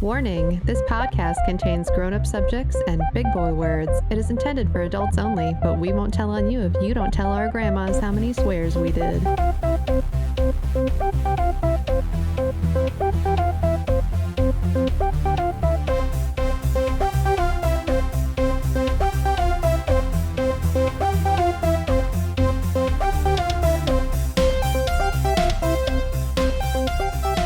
Warning, this podcast contains grown-up subjects and big boy words. It is intended for adults only, but we won't tell on you if you don't tell our grandmas how many swears we did.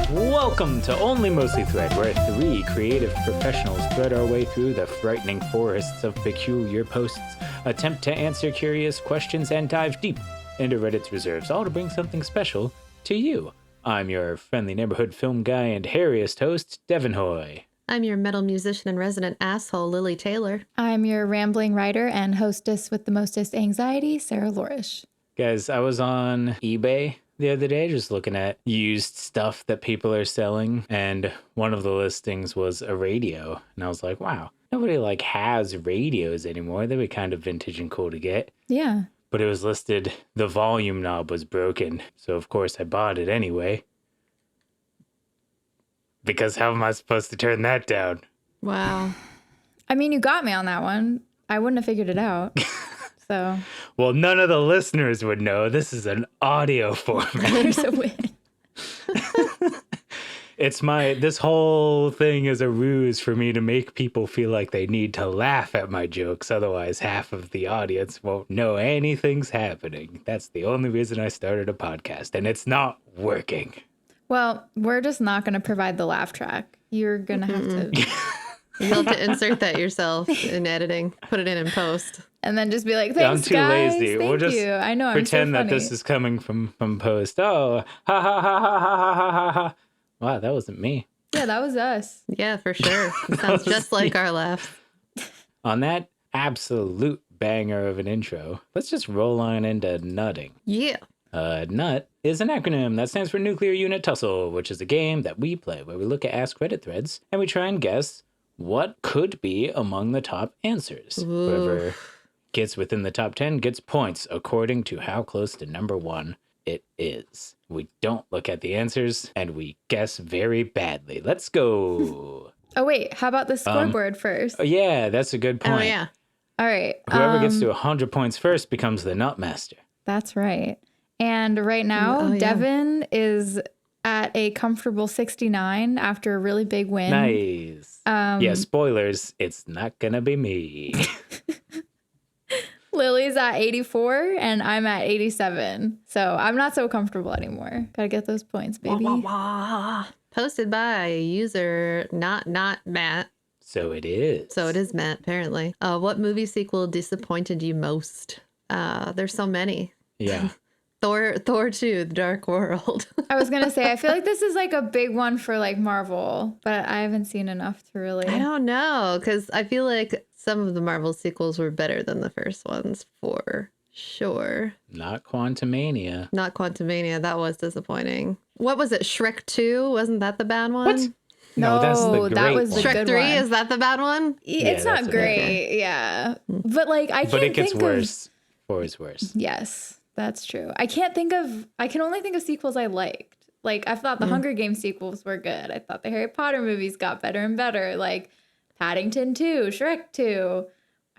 Welcome to Only Mostly Thread, where three creative professionals thread our way through the frightening forests of peculiar posts, attempt to answer curious questions, and dive deep into Reddit's reserves, all to bring something special to you. I'm your friendly neighborhood film guy and hairiest host, Devin Hoy. I'm your metal musician and resident asshole, Lily Taylor. I'm your rambling writer and hostess with the mostest anxiety, Sarah Lorish. Guys, I was on eBay the other day just looking at used stuff that people are selling, and one of the listings was a radio, and I was like, wow, nobody has radios anymore. They were kind of vintage and cool to get. Yeah. But it was listed the volume knob was broken, so of course I bought it anyway, because how am I supposed to turn that down? Wow. I mean, you got me on that one. I wouldn't have figured it out. So, well, none of the listeners would know. This is an audio format. There's a win. This whole thing is a ruse for me to make people feel like they need to laugh at my jokes. Otherwise, half of the audience won't know anything's happening. That's the only reason I started a podcast, and it's not working. Well, we're just not going to provide the laugh track. You're going to have to. You'll have to insert that yourself in editing. Put it in post. And then just be like, thanks, I'm too guys. lazy. Thank We'll just you. I know, pretend I'm so that funny. this is coming from post. Oh, ha ha ha ha ha ha ha ha. Wow, that wasn't me. Yeah, that was us. Yeah, for sure. It sounds just like our laughs. On that absolute banger of an intro, let's just roll on into nutting. Yeah. NUT is an acronym that stands for Nuclear Unit Tussle, which is a game that we play where we look at Ask Reddit threads and we try and guess what could be among the top answers. Ooh. Whoever gets within the top 10 gets points according to how close to number one it is. We don't look at the answers and we guess very badly. Let's go. Oh, wait. How about the scoreboard first? Oh, yeah, that's a good point. Oh, yeah. All right. Whoever gets to 100 points first becomes the Nut Master. That's right. And right now, Oh, yeah. Devin is at a comfortable 69 after a really big win. Nice. Yeah, spoilers, it's not gonna be me. Lily's at 84 and I'm at 87. So I'm not so comfortable anymore. Gotta get those points, baby. Wah, wah, wah. Posted by user not Matt. So it is. So it is Matt, apparently. What movie sequel disappointed you most? There's so many. Yeah. Thor 2, The Dark World. I was gonna say, I feel like this is like a big one for like Marvel, but I haven't seen enough to really. I don't know, because I feel like some of the Marvel sequels were better than the first ones, for sure. Not Quantumania. Not Quantumania, that was disappointing. What was it, Shrek 2? Wasn't that the bad one? What? No, that's the great that was the one. Shrek good 3, one. is that the bad one? It's Yeah, not that's great, yeah. But like I can't But it gets think worse. 4 is worse. Yes. That's true. I can only think of sequels I liked. Like, I thought the Hunger Games sequels were good. I thought the Harry Potter movies got better and better. Like, Paddington 2, Shrek 2.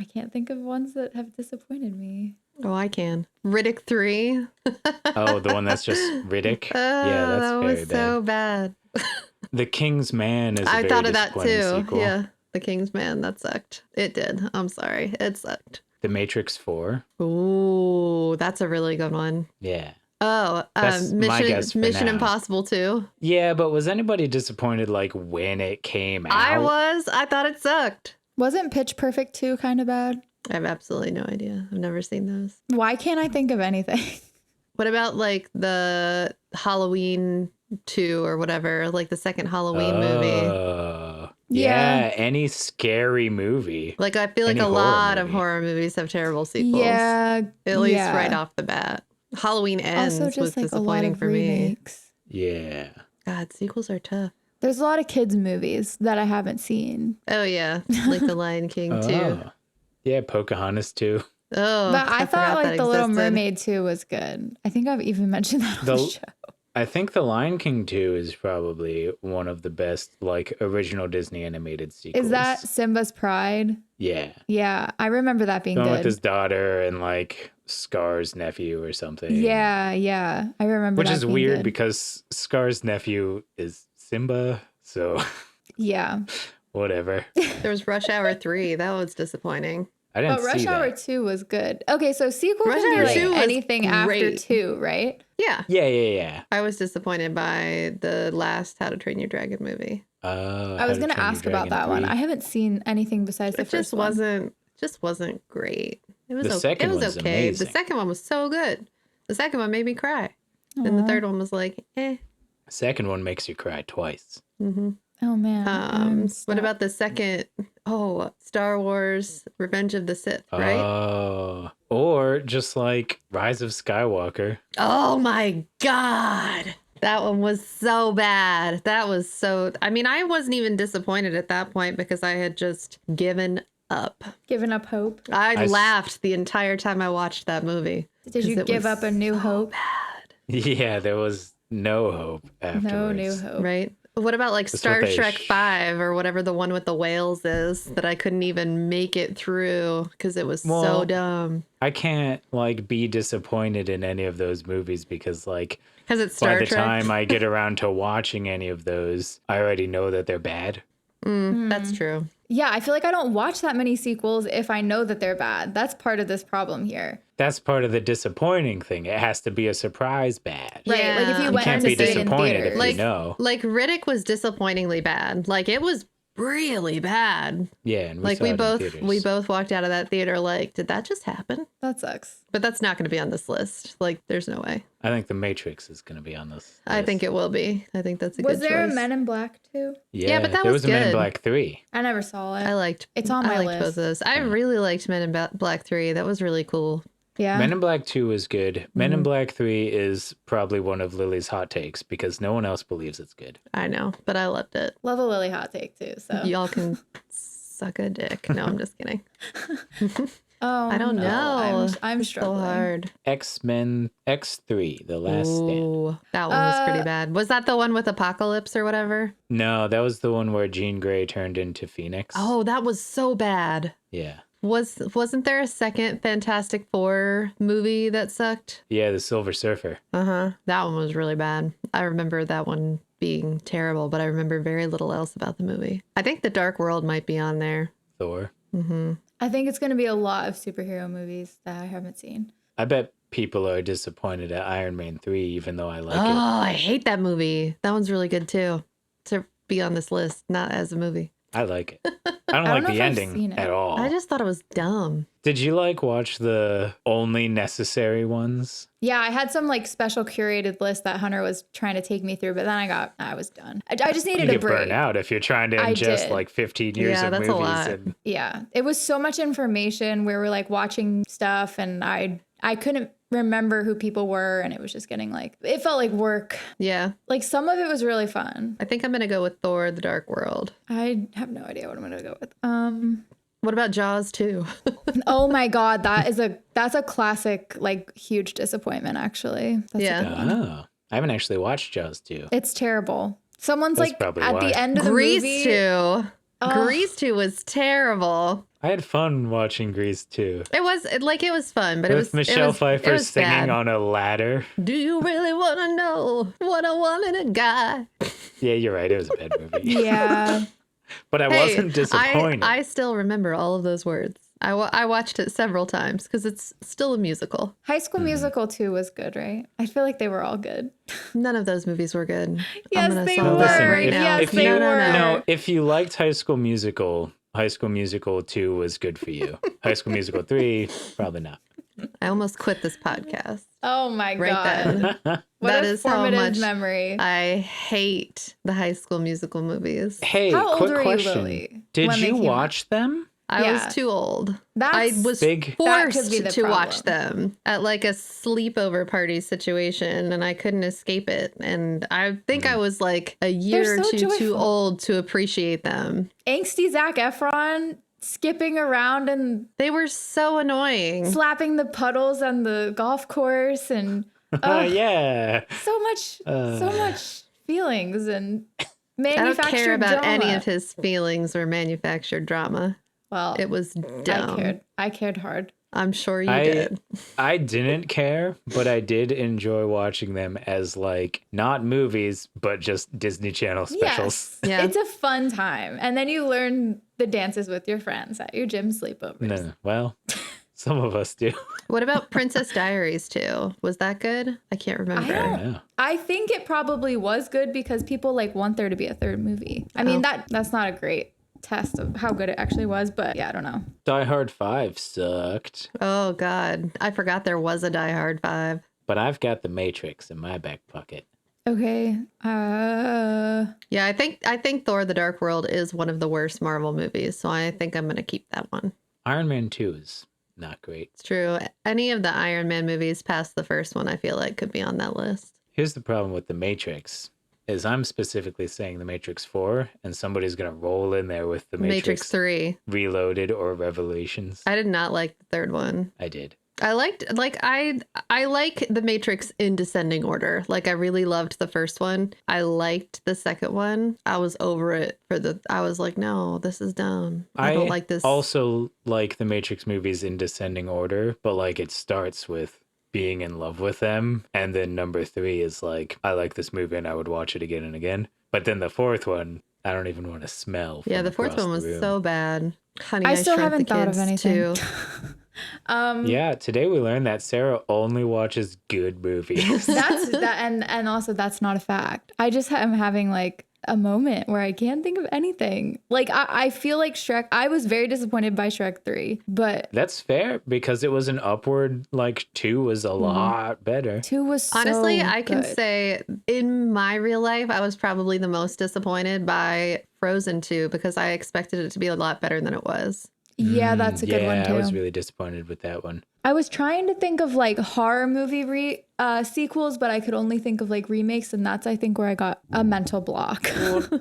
I can't think of ones that have disappointed me. Oh, I can. Riddick 3. Oh, the one that's just Riddick? Yeah, that's that very was bad. so bad. The King's Man is a I very thought of that disappointing too. sequel. Yeah. The King's Man, that sucked. It did. I'm sorry. It sucked. The Matrix 4. Ooh, that's a really good one. Yeah. Oh, That's my guess for Mission now. Impossible 2. Yeah, but was anybody disappointed when it came out? I was. I thought it sucked. Wasn't Pitch Perfect 2 kind of bad? I have absolutely no idea. I've never seen those. Why can't I think of anything? What about the Halloween 2 or whatever, like the second Halloween movie? Yeah, any scary movie. Like, I feel like Any a horror lot of movie. horror movies have terrible sequels. Yeah. At least yeah. right off the bat. Halloween Ends Also was just like a lot disappointing of for me. remakes. Yeah. God, sequels are tough. There's a lot of kids movies that I haven't seen. Oh, yeah. Like The Lion King, too. Oh. Yeah, Pocahontas too. Oh, But I forgot thought that like The Little existed. Mermaid 2 was good. I think I've even mentioned that on the show. I think The Lion King 2 is probably one of the best, like, original Disney animated sequels. Is that Simba's Pride? Yeah. Yeah, I remember that being The one good. with his daughter and, like, Scar's nephew or something. Yeah, I remember Which that is being weird good. because Scar's nephew is Simba, so Yeah. whatever. There was Rush Hour 3. That was disappointing. I didn't But Rush see Hour that. 2 was good. Okay, so sequel Rush can be Hour like 2 was anything after great. 2, right? Yeah. Yeah. I was disappointed by the last How to Train Your Dragon movie. I was going to ask about that one. I haven't seen anything besides the It first just wasn't great. It was The okay. second It was one's okay. amazing. The second one was so good. The second one made me cry. one. And the Aw. third one was like, eh. The second one makes you cry twice. Mm-hmm. Oh man. What stuck. about the second? Oh, Star Wars: Revenge of the Sith, right? Oh. Or just like Rise of Skywalker. Oh my God. That one was so bad. That was so. I mean, I wasn't even disappointed at that point because I had just given up. Giving up hope? I laughed the entire time I watched that movie. Did you 'cause it give was up a new hope? Yeah, there was no hope afterwards. No new hope. Right? What about like That's Star what they Trek 5 or whatever the one with the whales is that I couldn't even make it through because it was so Well, dumb. I can't like be disappointed in any of those movies because like Because it's by Star the Trek. time I get around to watching any of those, I already know that they're bad. That's true. Yeah, I feel like I don't watch that many sequels if I know that they're bad. That's part of this problem here. That's part of the disappointing thing. It has to be a surprise bad. Right. Like if Yeah. you You went can't to be see it in disappointed if theaters. you Like, know. like Riddick was disappointingly bad. Like it was really bad. Yeah, and we Like saw it in we theaters. both walked out of that theater like, did that just happen? That sucks. But that's not going to be on this list. Like, there's no way. I think The Matrix is going to be on this. I think it will be. I think that's a Was good there choice. a Men in Black too? Yeah, but that there was was a Men in good. Black 3. I never saw it. I liked. It's on my I liked list. both of those. I really liked Men in Black 3. That was really cool. Yeah. Men in Black 2 is good. Men Mm-hmm. in Black 3 is probably one of Lily's hot takes because no one else believes it's good. I know, but I loved it. Love a Lily hot take too. So. Y'all can suck a dick. No, I'm just kidding. Oh, I don't no. know. I'm It's so struggling. hard. X-Men X3, The Last Stand. Ooh, that one was pretty bad. Was that the one with Apocalypse or whatever? No, that was the one where Jean Grey turned into Phoenix. Oh, that was so bad. Yeah. Wasn't there a second Fantastic Four movie that sucked? Yeah, The Silver Surfer. Uh-huh. That one was really bad. I remember that one being terrible, but I remember very little else about the movie. I think The Dark World might be on there. Thor. I think it's going to be a lot of superhero movies that I haven't seen. I bet people are disappointed at Iron Man 3 even though I like Oh, it. I hate that movie. That one's really good too. To be on this list, not as a movie. I like it. I don't I like don't know the if I've seen ending it. at all. I just thought it was dumb. Did you like watch the only necessary ones? Yeah, I had some like special curated list that Hunter was trying to take me through, but then I was done. I just You needed a get break. burned out if you're trying to I ingest did. like 15 years Yeah, of that's a movies. lot. And Yeah, it was so much information. We were like watching stuff, and I couldn't remember who people were, and it was just getting like it felt like work. Yeah. Like some of it was really fun. I think I'm going to go with Thor, The Dark World. I have no idea what I'm gonna go with. What about Jaws 2? Oh my god, that's a classic, like huge disappointment. Actually, that's Yeah. a good one. oh, I haven't actually watched Jaws 2. It's terrible. Someone's That's like probably at why. the end of the Grease movie. 2. Grease 2 was terrible. I had fun watching Grease 2. It was fun, but it With was Michelle Pfeiffer it was singing bad. on a ladder. Do you really want to know what I want in a guy? Yeah, you're right. It was a bad movie. Yeah. But I wasn't disappointed. I still remember all of those words. I watched it several times because it's still a musical. High School Musical 2 was good, right? I feel like they were all good. None of those movies were good. Yes, I'm gonna they solve were. that Listen, right if, now. if they you were. no, if you liked High School Musical 2 was good for you. High School Musical 3, probably not. I almost quit this podcast Oh my right god. then. What That a is how formative much memory. I hate the High School Musical movies. Hey, How old quick were you, question. Lily, Did when they you came watch them? I Yeah. was too old. That's I was Big- That could forced be the to watch problem. them at like a sleepover party situation, and I couldn't escape it. And I think I was like a year They're or so two too joyful. old to appreciate them. angsty Zac Efron skipping around and They were so annoying. slapping the puddles on the golf course and Yeah. So much feelings and I don't manufactured care about drama. any of his feelings or manufactured drama. Well, It was dumb. I cared hard. I'm sure you I did. I didn't care, but I did enjoy watching them as like not movies, but just Disney Channel specials. Yes. Yeah. It's a fun time. And then you learn the dances with your friends at your gym sleepovers. No, well, some of us do. What about Princess Diaries 2? Was that good? I can't remember. Yeah. I think it probably was good because people like want there to be a third movie. I mean, that's not a great test of how good it actually was, but yeah, I don't know. Die Hard 5 sucked, Oh God, I forgot there was a Die Hard 5. but I've got The Matrix in my back pocket. Okay. Yeah, I think Thor: The Dark World is one of the worst Marvel movies, so I think I'm gonna keep that one. Iron Man 2 is not great. It's true. Any of the Iron Man movies past the first one, I feel like could be on that list. Here's the problem with The Matrix. Is I'm specifically saying The Matrix 4, and somebody's gonna roll in there with The Matrix 3. Reloaded or Revelations. I did not like the third one. I did. I liked I like the Matrix in descending order. Like I really loved the first one. I liked the second one. I was over it I was like, no, this is dumb. I don't like this. Also like the Matrix movies in descending order, but like it starts with being in love with them, and then number 3 is like, I like this movie and I would watch it again and again. But then the fourth one, I don't even want to smell. Yeah, the fourth one was so bad. Honey, I still Shrunk the haven't thought of Kids, anything. too. Yeah, today we learned that Sarah only watches good movies. That's that, and also that's not a fact. I just am having like a moment where I can't think of anything. Like I feel like Shrek. I was very disappointed by Shrek 3, but That's fair because it was an upward. Like 2 was a lot better. 2 was so Honestly, I can good. say in my real life, I was probably the most disappointed by Frozen 2 because I expected it to be a lot better than it was. Yeah, that's a good one too. I was really disappointed with that one. I was trying to think of like horror movie sequels, but I could only think of like remakes, and that's I think where I got a mental block.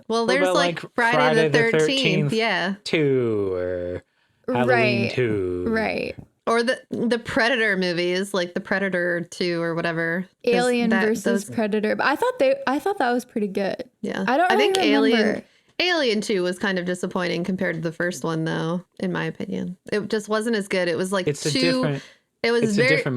Well, there's about, like like, Friday the Friday the 13th. 13th? Yeah. 2 or Halloween Right. 2. Right. Or the Predator movies, like the Predator 2 or whatever. 'Cause Alien versus those- Predator. But I thought that was pretty good. Yeah. I don't think really remember. Alien 2 was kind of disappointing compared to the first one, though, in my opinion. It just wasn't as good. It was like It's a different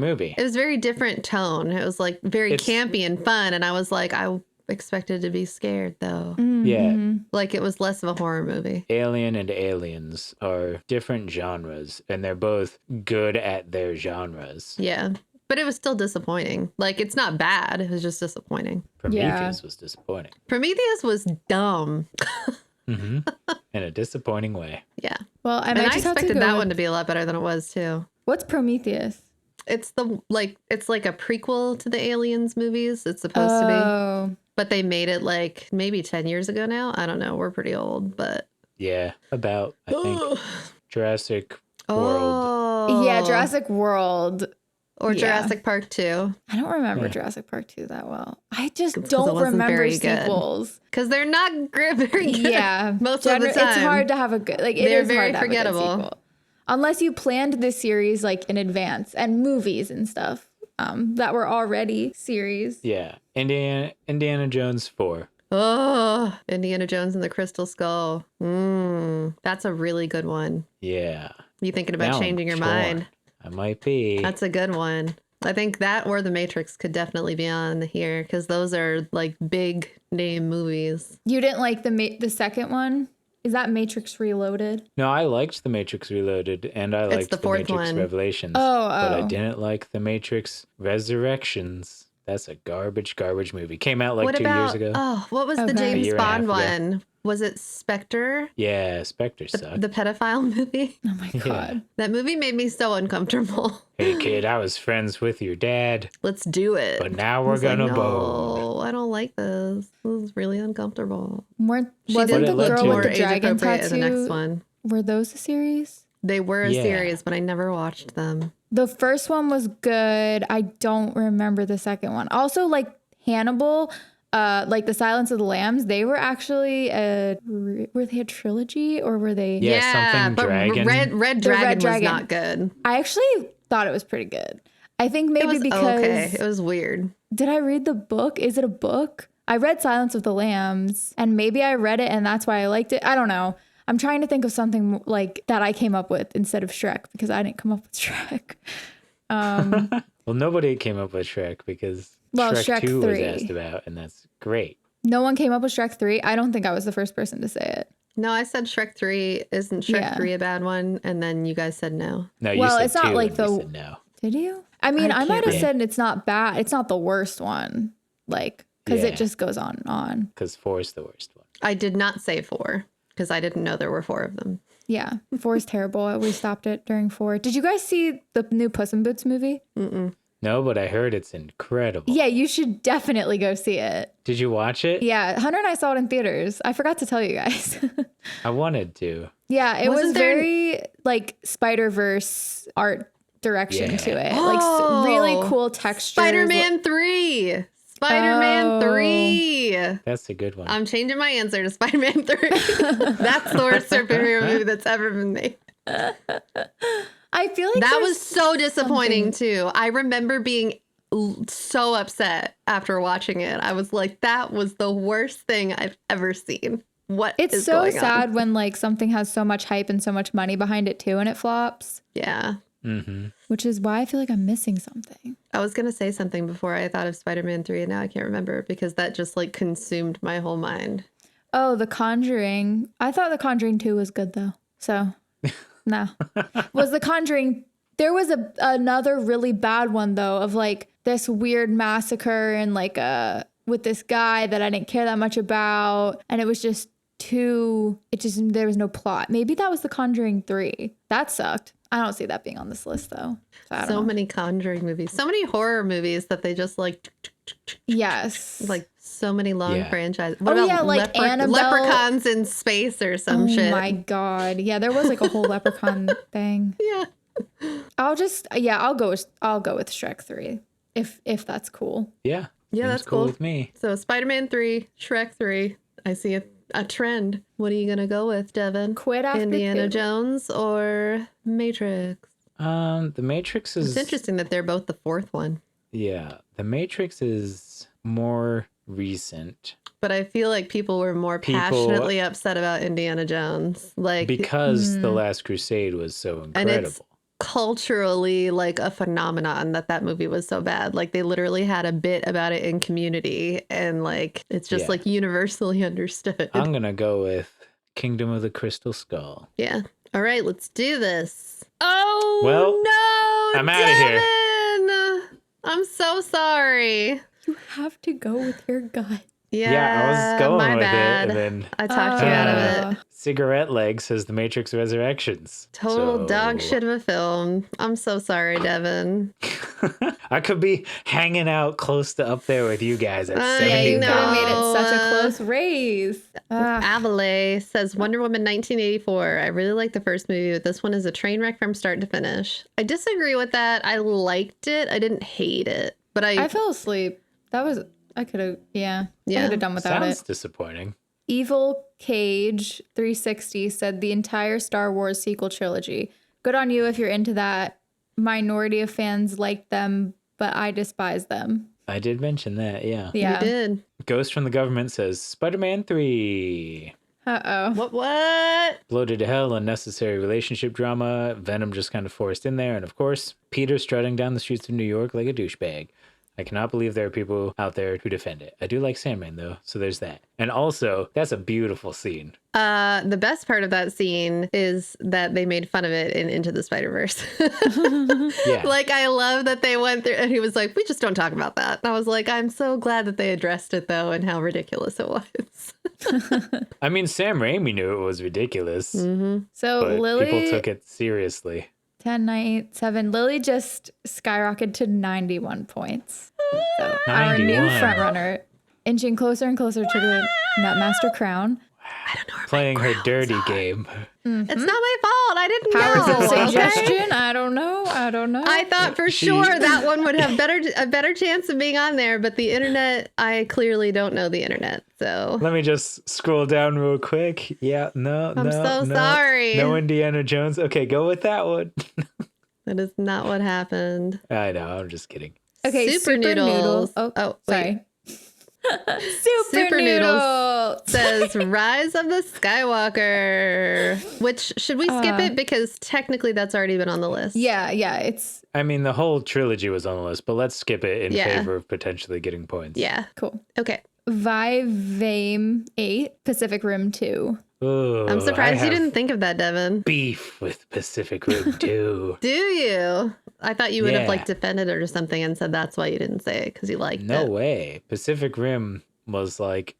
movie. It was very different tone. It was like very It's- campy and fun. And I was like, I expected to be scared, though. Yeah. Like it was less of a horror movie. Alien and Aliens are different genres, and they're both good at their genres. Yeah. But it was still disappointing. Like, it's not bad. It was just disappointing. Prometheus was disappointing. Prometheus was dumb. In a disappointing way. Yeah. Well, I And might I just have to expected go that with- one to be a lot better than it was, too. What's Prometheus? It's it's like a prequel to the Aliens movies. It's supposed to be. Oh, But they made it like maybe 10 years ago now. I don't know. We're pretty old, but. Yeah, about, I think, Jurassic World. Oh. yeah, Jurassic World. Or Yeah. Jurassic Park 2. I don't remember Yeah. Jurassic Park 2 that well. I just Because it don't wasn't remember very good. sequels. Because they're not very good. Yeah, Most of the time. It's hard to have a good like. They're It is very hard to have a good forgettable. sequel. Unless you planned this series like in advance and movies and stuff that were already series. Yeah, Indiana Jones 4. Oh, Indiana Jones and the Crystal Skull. That's a really good one. Yeah. You thinking Now about I'm changing your torn. mind? I might be. That's a good one. I think that or The Matrix could definitely be on here because those are like big name movies. You didn't like the second one? Is that Matrix Reloaded? No, I liked The Matrix Reloaded, and I liked the The fourth Matrix one. Revelations. Oh, But I oh. didn't like The Matrix Resurrections. That's a garbage movie. Came out like 2 years ago. Oh, what was the Okay. James A year and a half Bond ago. one? Was it Spectre? Yeah, Spectre sucked. The pedophile movie? Oh my god. That movie made me so uncomfortable. Hey kid, I was friends with your dad, Let's do it. but now I we're was like, gonna no, bone. I don't like this. This is really uncomfortable. Wasn't did the look girl more with the age dragon appropriate tattoo? in the next one. Were those a series? They were a Yeah. series, but I never watched them. The first one was good. I don't remember the second one. Also, like Hannibal, like The Silence of the Lambs, they were actually were they a trilogy or were they? Yeah, something but dragon. Red The Dragon Red was Dragon. not good. I actually thought it was pretty good. I think It maybe was because okay. It was weird. did I read the book? Is it a book? I read Silence of the Lambs, and maybe I read it and that's why I liked it. I don't know. I'm trying to think of something like that I came up with instead of Shrek because I didn't come up with Shrek. Well, nobody came up with Shrek because Well, Shrek Shrek 2 was 3. asked about, and that's great. No one came up with Shrek 3. I don't think I was the first person to say it. No, I said Shrek 3. Isn't Shrek Yeah. 3 a bad one? And then you guys said no. No, you Well, said it's not 2 like and the- we said no. Did you? I mean, I might have can't said it's not bad. It's not the worst one. Like, because Yeah. it just goes on and on. Because 4 is the worst one. I did not say 4 because I didn't know there were 4 of them. Yeah. 4 is terrible. We stopped it during 4. Did you guys see the new Puss in Boots movie? No, but I heard it's incredible. Yeah, you should definitely go see it. Did you watch it? Yeah, Hunter and I saw it in theaters. I forgot to tell you guys. I wanted to. Yeah, it was Wasn't there- very like Spider-Verse art direction Yeah. to it. Oh, Like really cool textures. Spider-Man 3. Spider-Man Oh. 3. That's a good one. I'm changing my answer to Spider-Man 3. That's the worst superhero movie that's ever been made. I feel like That there's- was so disappointing too. I remember being so upset after watching it. I was like, that was the worst thing I've ever seen. What it's is so going sad on? when like something has so much hype and so much money behind it too and it flops, Yeah. Mm-hmm. which is why I feel like I'm missing something. I was going to say something before I thought of Spider-Man 3 and now I can't remember because that just like consumed my whole mind. Oh, The Conjuring. I thought The Conjuring 2 was good though. So, no. Was The Conjuring. There was another really bad one though of like this weird massacre and like with this guy that I didn't care that much about, and it was just there was no plot. Maybe that was The Conjuring 3. That sucked. I don't see that being on this list though. So, I don't So know. many Conjuring movies, so many horror movies that they just like Yes. like so many long Yeah. franchises. Oh, yeah, like Annabelle. Leprechauns in space or some oh shit. my god. Yeah, there was like a whole leprechaun thing. Yeah. I'll go with Shrek 3 if that's cool. Yeah. Yeah, Seems that's cool. with me. So Spider-Man 3, Shrek 3. I see a trend. What are you gonna go with, Devin? Quit after Indiana 2. Jones or Matrix? The Matrix is... It's interesting that they're both the fourth one. Yeah. The Matrix is more recent But I feel like people were more passionately upset about Indiana Jones. Like because The Last Crusade was so and incredible. it's culturally like a phenomenon that movie was so bad. Like they literally had a bit about it in Community and like it's just Yeah. like universally understood. I'm going to go with Kingdom of the Crystal Skull. Yeah. All right, let's do this. Oh Well, no! I'm outta here. Devin! I'm so sorry. You have to go with your gut. Yeah, I was going my with bad. it, and then I talked you out of it. Cigarette Leg says The Matrix Resurrections. Total So, dog shit of a film. I'm so sorry, Devin. I could be hanging out close to up there with you guys at Yeah, 70. you You could have made know. it such a close race. Avale says Wonder Woman 1984. I really like the first movie, but this one is a train wreck from start to finish. I disagree with that. I liked it. I didn't hate it, but I fell asleep. I could have, I could have done without Sounds it. disappointing. Evil Cage 360 said the entire Star Wars sequel trilogy. Good on you if you're into that. Minority of fans like them, but I despise them. I did mention that, yeah. you Yeah. did. Ghost from the Government says Spider-Man 3. Uh-oh. What? Bloated to hell, unnecessary relationship drama. Venom just kind of forced in there. And of course, Peter strutting down the streets of New York like a douchebag. I cannot believe there are people out there who defend it. I do like Sandman, though, so there's that. And also, that's a beautiful scene. The best part of that scene is that they made fun of it in Into the Spider-Verse. Yeah. Like, I love that they went through, and he was like, we just don't talk about that. And I was like, I'm so glad that they addressed it, though, and how ridiculous it was. I mean, Sam Raimi knew it was ridiculous, So but Lily, people took it seriously. 10, 9, 7. Lily just skyrocketed to 91 points. So our new 91. front runner, inching closer and closer to the Nutmaster crown. I don't know. where my Playing her crowns dirty are. game. It's not my fault. I didn't Powers know. of okay? suggestion? I don't know. I thought for She- sure that one would have a better chance of being on there, but the internet, I clearly don't know the internet. So Let me just scroll down real quick. Yeah, no, I'm no, so no. sorry. No Indiana Jones. Okay, go with that one. That is not what happened. I know. I'm just kidding. Okay, Super Noodles. Oh, Oh, sorry. Super Noodles Noodles says Rise of the Skywalker. Which, should we skip it? Because technically that's already been on the list. Yeah, it's I mean, the whole trilogy was on the list, but let's skip it in Yeah. favor of potentially getting points. Yeah. cool. Okay. Vivame 8, Pacific Rim 2. Ooh, I'm surprised I you have didn't think of that, Devin. beef with Pacific Rim 2. Do you? I thought you would have Yeah. like defended it or something and said that's why you didn't say it because you liked No it. way. Pacific Rim was like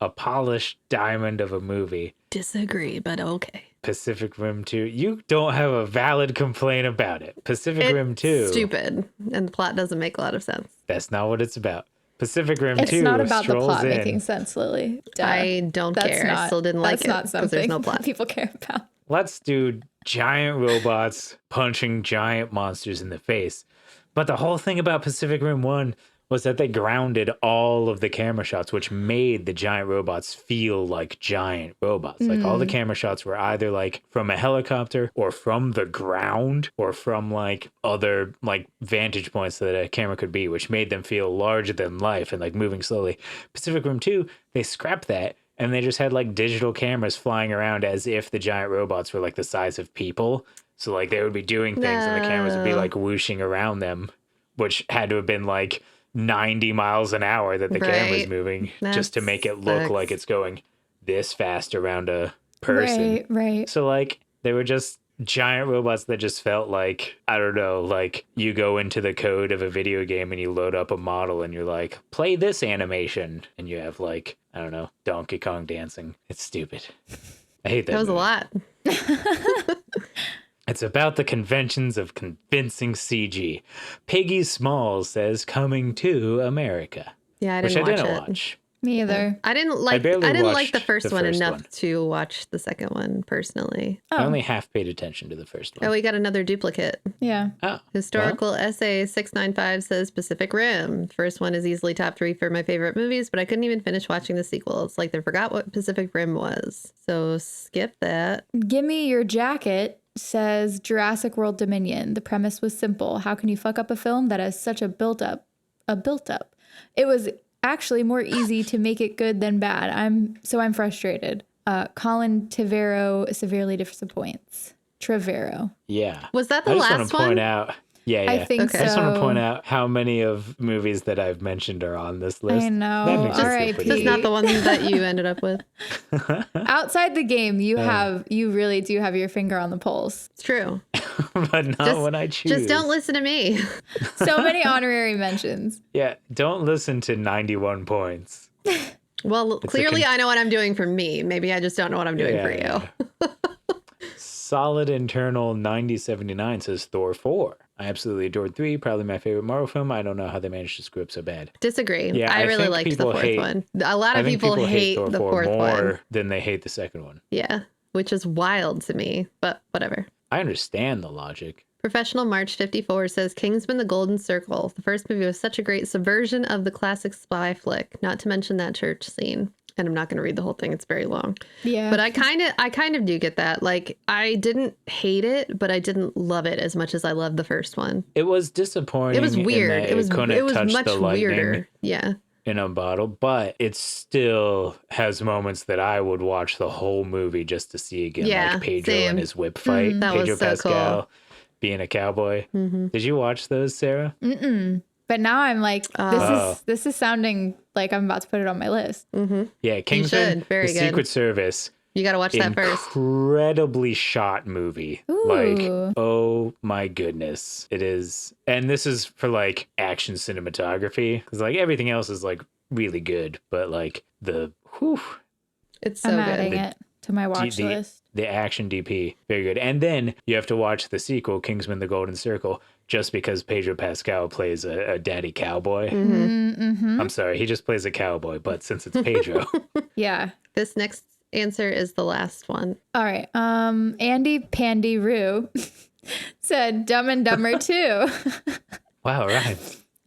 a polished diamond of a movie. Disagree, but okay. Pacific Rim 2. You don't have a valid complaint about it. Pacific Rim 2. Stupid, and the plot doesn't make a lot of sense. That's not what it's about. Pacific Rim It's 2 not about the strolls plot in. making sense, Lily. Duh. I don't care. I still didn't like it That's not because there's something no plot. that people care about. Let's do giant robots punching giant monsters in the face. But the whole thing about Pacific Rim 1 was that they grounded all of the camera shots, which made the giant robots feel like giant robots. Like all the camera shots were either like from a helicopter or from the ground or from like other like vantage points that a camera could be, which made them feel larger than life and like moving slowly. Pacific Rim 2, they scrapped that and they just had like digital cameras flying around as if the giant robots were like the size of people. So like they would be doing things and the cameras would be like whooshing around them, which had to have been like 90 miles an hour that the camera's Right. moving That just to make it look sucks. like it's going this fast around a person. Right. So like they were just giant robots that just felt like, I don't know, like you go into the code of a video game and you load up a model and you're like, play this animation. And you have like, I don't know, Donkey Kong dancing. It's stupid. I hate that. That was a movie. lot. It's about the conventions of convincing CG. Piggy Smalls says coming to America. Yeah, I Which didn't I watch didn't it. watch. Me either. I didn't like. I, barely didn't like watched the first one the first enough one. to watch the second one personally. I Oh, only half paid attention to the first Oh, one. we got another duplicate. yeah. Oh, Historical essay 695 says Pacific Rim. First one is easily top 3 for my favorite movies, but I couldn't even finish watching the sequel. It's like they forgot what Pacific Rim was. So skip that. Gimme Your Jacket says Jurassic World Dominion. The premise was simple. How can you fuck up a film that has such a built up? It was actually more easy to make it good than bad. I'm frustrated. Colin Trevorrow severely disappoints. Trevorrow. yeah. Was that the I just last want to one? point out. Yeah, yeah. I think Okay. so. I just want to point out how many of movies that I've mentioned are on this list. I know. That makes me feel R.I.P. pretty That's good. not the one that you ended up with. Outside the game, you really do have your finger on the pulse. It's true. But not when I choose. Just don't listen to me. So many honorary mentions. Yeah, don't listen to 91 points. Well, clearly I know what I'm doing for me. Maybe I just don't know what I'm doing for you. Solid internal 9079 says Thor 4. I absolutely adored 3. Probably my favorite Marvel film. I don't know how they managed to screw up so bad. Disagree. Yeah, I I really think liked the people fourth hate- one. A lot I of think people hate Thor the 4 fourth more one. than they hate the second one. Yeah, which is wild to me, but whatever. I understand the logic. Professional March 54 says Kingsman: The Golden Circle. The first movie was such a great subversion of the classic spy flick, not to mention that church scene. And I'm not going to read the whole thing. It's very long. Yeah. But I kind of do get that. Like, I didn't hate it, but I didn't love it as much as I loved the first one. It was disappointing. It was in weird. that It was couldn't touch much the lightning weirder. Yeah. in a bottle, but it still has moments that I would watch the whole movie just to see again, Yeah, like Pedro same. and his whip fight. That was Pedro so Pascal cool. being a cowboy. Mm-hmm. Did you watch those, Sarah? But now I'm like, Oh. this is sounding like I'm about to put it on my list. Yeah, Kingsman, should. Very the good. Secret Service. You got to watch that first. Incredibly shot movie. Ooh. Like, oh my goodness. It is. And this is for like action cinematography. Because like everything else is like really good. But like It's so I'm good. adding it to my watch list. the action DP, very good. And then you have to watch the sequel, Kingsman: The Golden Circle, just because Pedro Pascal plays a daddy cowboy. Mm-hmm. I'm sorry, he just plays a cowboy, but since it's Pedro. Yeah. This next answer is the last one. All right. Andy Pandy Roo said Dumb and Dumber 2. Wow, right.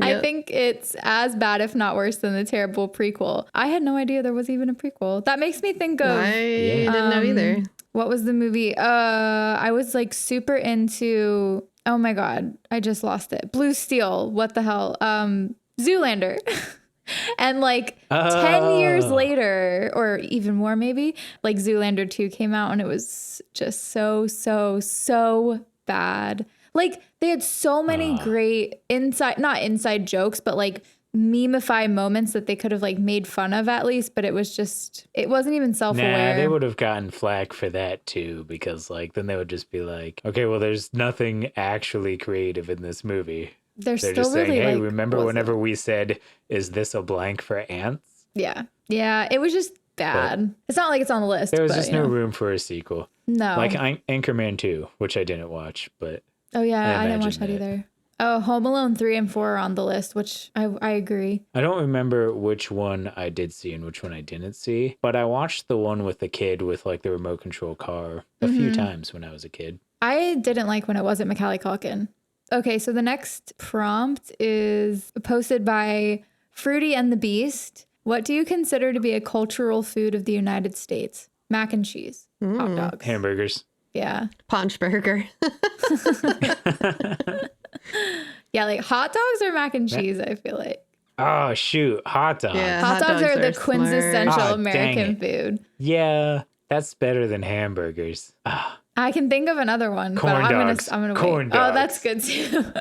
I Yep. think it's as bad, if not worse, than the terrible prequel. I had no idea there was even a prequel. That makes me think of I didn't know either. what was the movie? I was like super into Oh my God. I just lost it. Blue Steel. What the hell? Zoolander. And like 10 years Oh. later, or even more maybe, like Zoolander 2 came out and it was just so bad. Like they had so many great not inside jokes, but like memeify moments that they could have like made fun of at least, but it wasn't even self-aware. Nah, they would have gotten flack for that too, because like then they would just be like, okay, well, there's nothing actually creative in this movie. They're They're still just saying, really hey, like, remember was whenever it? we said, is this a blank for ants? Yeah, it was just bad. It's not like it's on the list. There was but, just you no know. room for a sequel. No. Like Anchorman 2, which I didn't watch, but Oh yeah, I didn't watch imagine that either. Oh, Home Alone 3 and 4 are on the list, which I agree. I don't remember which one I did see and which one I didn't see, but I watched the one with the kid with like the remote control car a few times when I was a kid. I didn't like when it wasn't Macaulay Culkin. Okay, so the next prompt is posted by Fruity and the Beast. What do you consider to be a cultural food of the United States? Mac and cheese, hot dogs. Hamburgers. Yeah. Paunch burger. Yeah, like hot dogs or mac and cheese, I feel like. Oh, shoot. Hot dogs. Yeah. Hot dogs are the smart. quintessential Ah, dang American it. food. Yeah, that's better than hamburgers. Ah, I can think of another one, Corn but dogs. I'm gonna Corn wait. Oh, that's dogs. good too.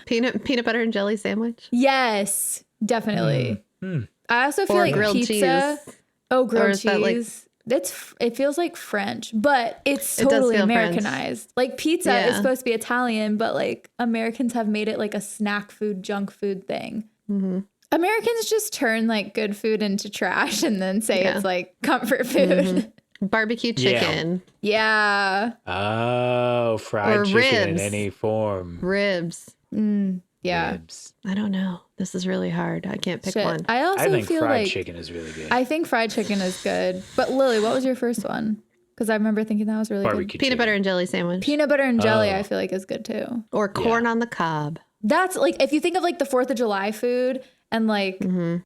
Peanut butter and jelly sandwich. Yes, definitely. I also feel Or like grilled pizza. cheese. Oh, Or grilled is that, like- cheese. It feels like French, but it's It does totally feel French. Americanized. Like pizza is Yeah. supposed to be Italian, but like Americans have made it like a snack food, junk food thing. Americans just turn like good food into trash and then say Yeah. it's like comfort food. Barbecue Yeah. chicken. Yeah. Oh, fried Or chicken in ribs. any form. Ribs. Yeah. Ribs. I don't know. This is really hard. I can't pick Shit. one. I also I think feel fried like chicken is really good. I think fried chicken is good. But Lily, what was your first one? Because I remember thinking that was really Barbecue good. Peanut chicken. butter and jelly sandwich. Peanut butter and jelly, Oh. I feel like is good too. Or corn on the cob. That's like if you think of like the 4th of July food and like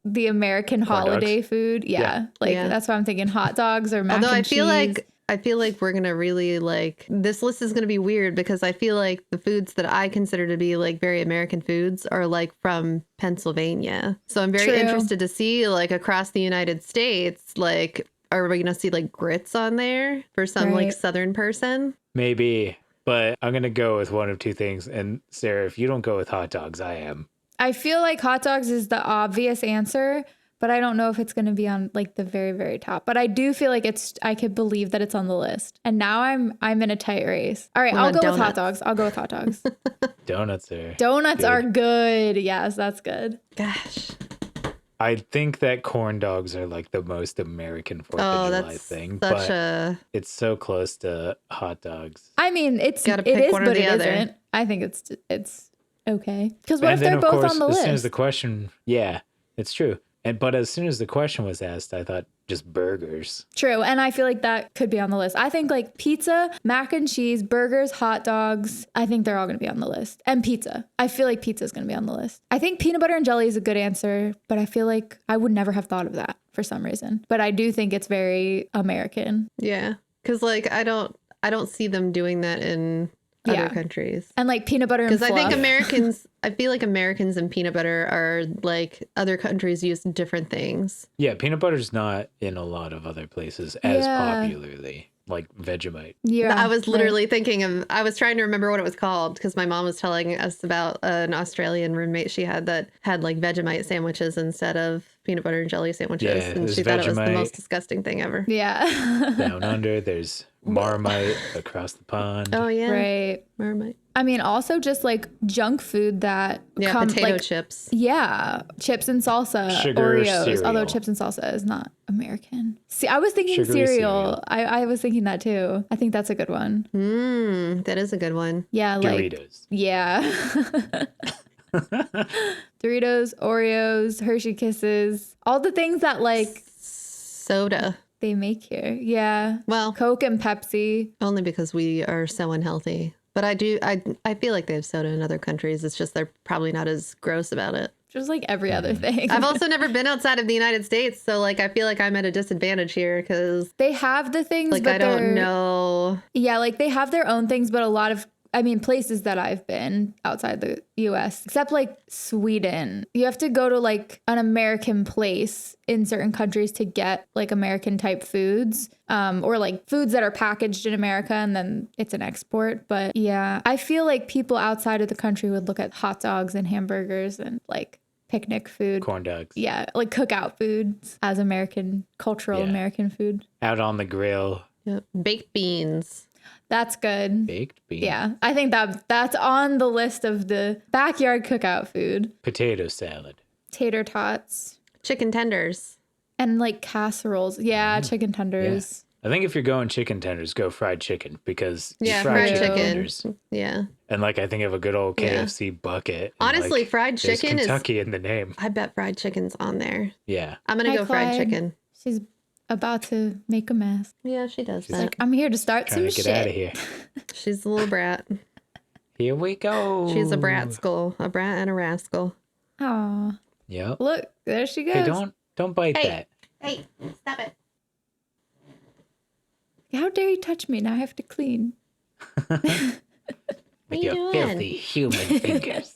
the American holiday food. Yeah. Like Yeah. that's why I'm thinking hot dogs or mac Although and I feel cheese. like we're gonna really like this list is gonna be weird because I feel like the foods that I consider to be like very American foods are like from Pennsylvania. So I'm very True. interested to see like across the United States, like are we gonna see like grits on there for some like Right. Southern person? Maybe, but I'm going to go with one of two things. And Sarah, if you don't go with hot dogs, I am. I feel like hot dogs is the obvious answer, but I don't know if it's going to be on like the very, very top. But I do feel like I could believe that it's on the list. And now I'm in a tight race. All right, What I'll about go with hot donuts? dogs. I'll go with hot dogs. Donuts are. Donuts good. are good. Yes, that's good. Gosh. I think that corn dogs are like the most American 4th Oh, of July that's thing, such but a it's so close to hot dogs. I mean, it Gotta is, pick one or but the it other. isn't. I think it's okay. Because what And if then, they're of both course, on the as list? soon as the question, yeah, it's true. But as soon as the question was asked, I thought just burgers. True. And I feel like that could be on the list. I think like pizza, mac and cheese, burgers, hot dogs, I think they're all going to be on the list. And pizza. I feel like pizza is going to be on the list. I think peanut butter and jelly is a good answer, but I feel like I would never have thought of that for some reason. But I do think it's very American. yeah. Because like I don't see them doing that in Yeah. other countries. And like peanut butter and Because I think fluff. I feel like Americans and peanut butter are like other countries use different things. Yeah, peanut butter's not in a lot of other places as Yeah. popularly, like Vegemite. Yeah. I was right. literally I was trying to remember what it was called because my mom was telling us about an Australian roommate she had that had like Vegemite sandwiches instead of peanut butter and jelly sandwiches. Yeah, and there's she thought it was the Vegemite. most disgusting thing ever. Yeah. Down under, there's Marmite across the pond. Oh, yeah. Right. Marmite. I mean, also just like junk food that Yeah, come potato like chips. yeah, chips and salsa, Sugar Oreos. cereal. Although chips and salsa is not American. See, I was thinking Sugary cereal. I was thinking that too. I think that's a good one. That is a good one. Yeah, like Doritos. yeah. Doritos, Oreos, Hershey Kisses, all the things that like Soda. they make here. Yeah. Well, Coke and Pepsi. only because we are so unhealthy. But I feel like they have soda in other countries. It's just they're probably not as gross about it. Just like every other thing. I've also never been outside of the United States, so like I feel like I'm at a disadvantage here because they have the things, like but I don't they're- know. Yeah, like they have their own things, but a lot of I mean, places that I've been outside the US, except like Sweden, you have to go to like an American place in certain countries to get like American type foods, or like foods that are packaged in America and then it's an export. But yeah, I feel like people outside of the country would look at hot dogs and hamburgers and like picnic food. Corn dogs. Yeah, like cookout foods as American, cultural American food. Out on the grill. Yep. Baked beans. That's good. Baked beans. Yeah, I think that's on the list of the backyard cookout food. Potato salad. Tater tots Chicken tenders. and like casseroles. Yeah, chicken tenders. I think if you're going chicken tenders, go fried chicken because you Yeah, fry fried chicken chicken. tenders. Yeah. And like I think of a good old Yeah. KFC bucket. and, Honestly, like, fried there's chicken is. Kentucky in the name. I bet fried chicken's on there. Yeah. I'm going to Hi, go fried Clyde. chicken. She's about to make a mess. Yeah, she does She's that. like, I'm here to start Trying some to get shit. out of here. She's a little brat. Here we go. She's a brat skull. A brat and a rascal. Aw, Yep. look, there she goes. Hey, don't bite Hey. that. Hey, stop it. How dare you touch me? Now I have to clean. With What your you doing? filthy human fingers.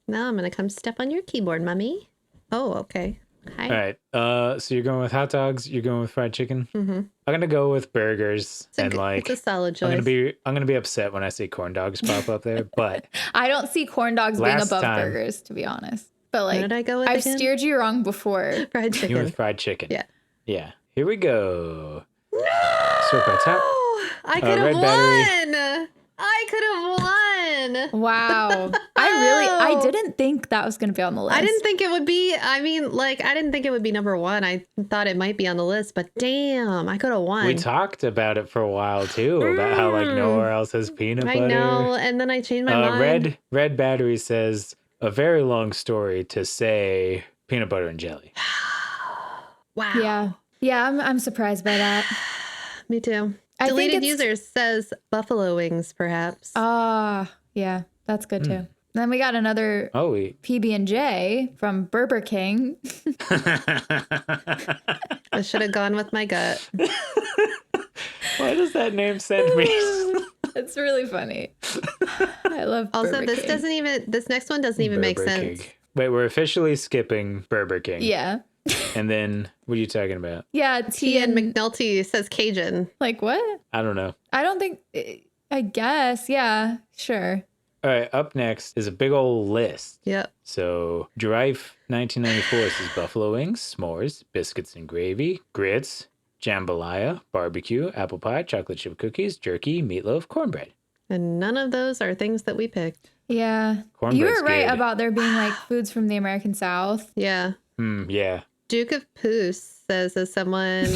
Now I'm going to come step on your keyboard, Mummy. Oh, okay. Hi. All right. So you're going with hot dogs. You're going with fried chicken. Mm-hmm. I'm gonna go with burgers It's, and like. it's a solid choice. I'm gonna be upset when I see corn dogs pop up there, but I don't see corn dogs being Last above time- burgers, to be honest. But What like, did I go with I've again? steered you wrong before. Fried you chicken. went with fried chicken. Yeah. Yeah. Here we go. No! Start by top. I could have red won. battery. I could have won. Wow. I didn't think that was going to be on the list. I didn't think it would be. I mean, like, I didn't think it would be number one. I thought it might be on the list, but damn, I could have won. We talked about it for a while too, about how like nowhere else has peanut butter. I know, and then I changed my mind. Red battery says a very long story to say peanut butter and jelly. Wow. Yeah. Yeah, I'm surprised by that. Me too. I think Deleted it's- users says buffalo wings, perhaps. Ah, yeah, that's good too. Then we got another Oh, we. PB&J from Burger King. I should have gone with my gut. Why does that name send me? It's really funny. I love Also, Burger this King. doesn't even. This next one doesn't even make Burger sense. King. Wait, we're officially skipping Burger King. Yeah. And then what are you talking about? Yeah, T and McNulty says Cajun. like what? I don't know. I don't think I guess. Yeah, sure. All right, up next is a big old list. Yep. So, Drive 1994 says buffalo wings, s'mores, biscuits and gravy, grits, jambalaya, barbecue, apple pie, chocolate chip cookies, jerky, meatloaf, cornbread. And none of those are things that we picked. Yeah. Cornbread's You were right good. about there being like foods from the American South. Yeah. Yeah. Duke of Poos says, as someone